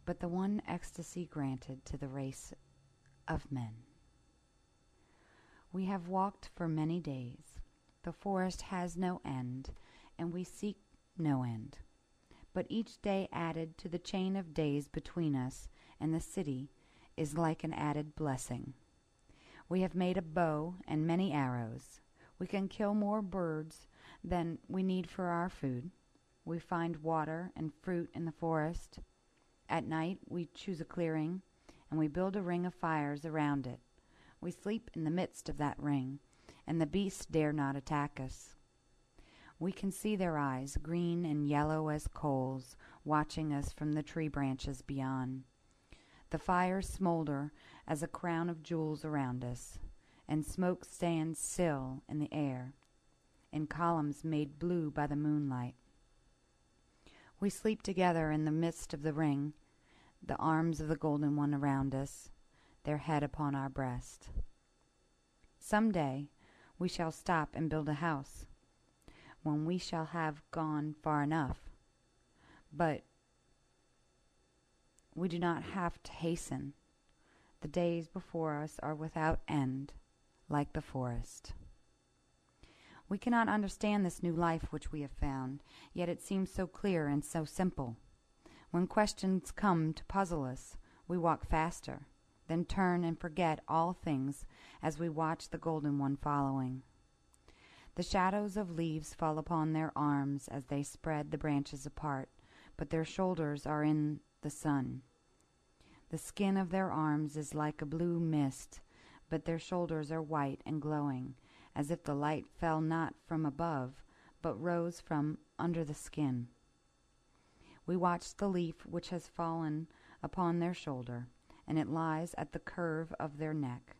but the one ecstasy granted to the race of men. We have walked for many days. The forest has no end, and we seek no end. But each day added to the chain of days between us and the city is like an added blessing. We have made a bow and many arrows. We can kill more birds than we need for our food. We find water and fruit in the forest. At night we choose a clearing, and we build a ring of fires around it. We sleep in the midst of that ring, and the beasts dare not attack us. We can see their eyes, green and yellow as coals, watching us from the tree branches beyond. The fires smolder as a crown of jewels around us, and smoke stands still in the air, in columns made blue by the moonlight. We sleep together in the midst of the ring, the arms of the Golden One around us, their head upon our breast. Some day we shall stop and build a house, when we shall have gone far enough. But we do not have to hasten. The days before us are without end, like the forest. We cannot understand this new life which we have found, yet it seems so clear and so simple. When questions come to puzzle us, we walk faster, then turn and forget all things as we watch the Golden One following. The shadows of leaves fall upon their arms as they spread the branches apart, but their shoulders are in the sun. The skin of their arms is like a blue mist, but their shoulders are white and glowing, as if the light fell not from above, but rose from under the skin. We watch the leaf which has fallen upon their shoulder, and it lies at the curve of their neck,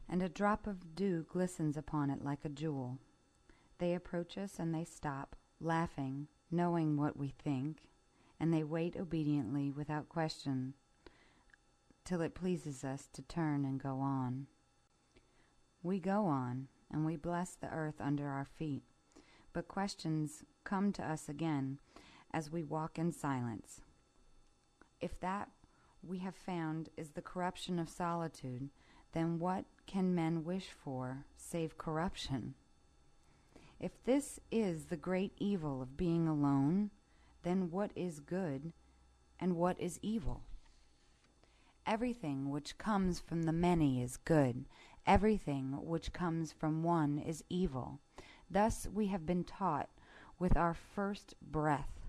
and a drop of dew glistens upon it like a jewel. They approach us and they stop, laughing, knowing what we think, and they wait obediently without question till it pleases us to turn and go on. We go on, and we bless the earth under our feet, but questions come to us again as we walk in silence. If that we have found is the corruption of solitude, then what can men wish for save corruption? If this is the great evil of being alone, then what is good and what is evil? Everything which comes from the many is good. Everything which comes from one is evil. Thus we have been taught with our first breath.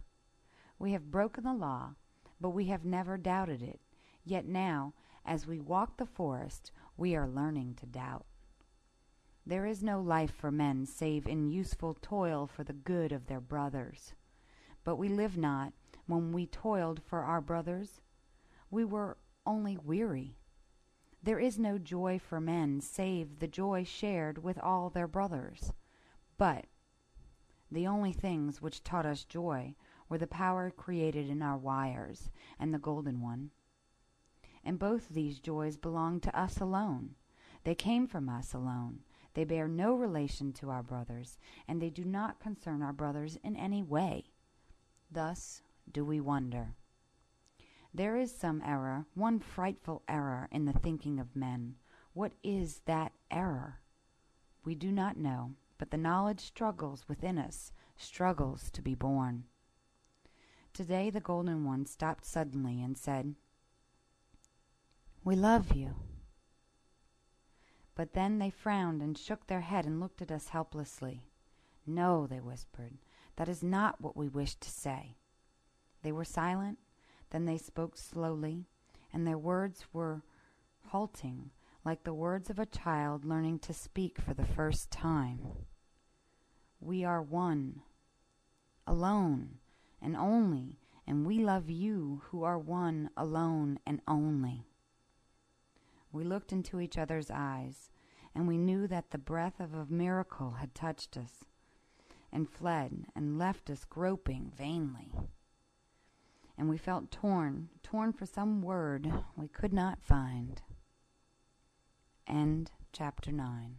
We have broken the law, but we have never doubted it. Yet now, as we walk the forest, we are learning to doubt. There is no life for men save in useful toil for the good of their brothers. But we live not when we toiled for our brothers. We were only weary. There is no joy for men save the joy shared with all their brothers. But the only things which taught us joy were the power created in our wires and the Golden One. And both these joys belong to us alone. They came from us alone. They bear no relation to our brothers, and they do not concern our brothers in any way. Thus do we wonder. There is some error, one frightful error in the thinking of men. What is that error? We do not know, but the knowledge struggles within us, struggles to be born. Today the Golden One stopped suddenly and said, "We love you." But then they frowned and shook their head and looked at us helplessly. "No," they whispered, "that is not what we wished to say." They were silent, then they spoke slowly, and their words were halting, like the words of a child learning to speak for the first time. "We are one, alone, and only, and we love you who are one, alone, and only." We looked into each other's eyes, and we knew that the breath of a miracle had touched us, and fled, and left us groping vainly. And we felt torn for some word we could not find. End chapter 9.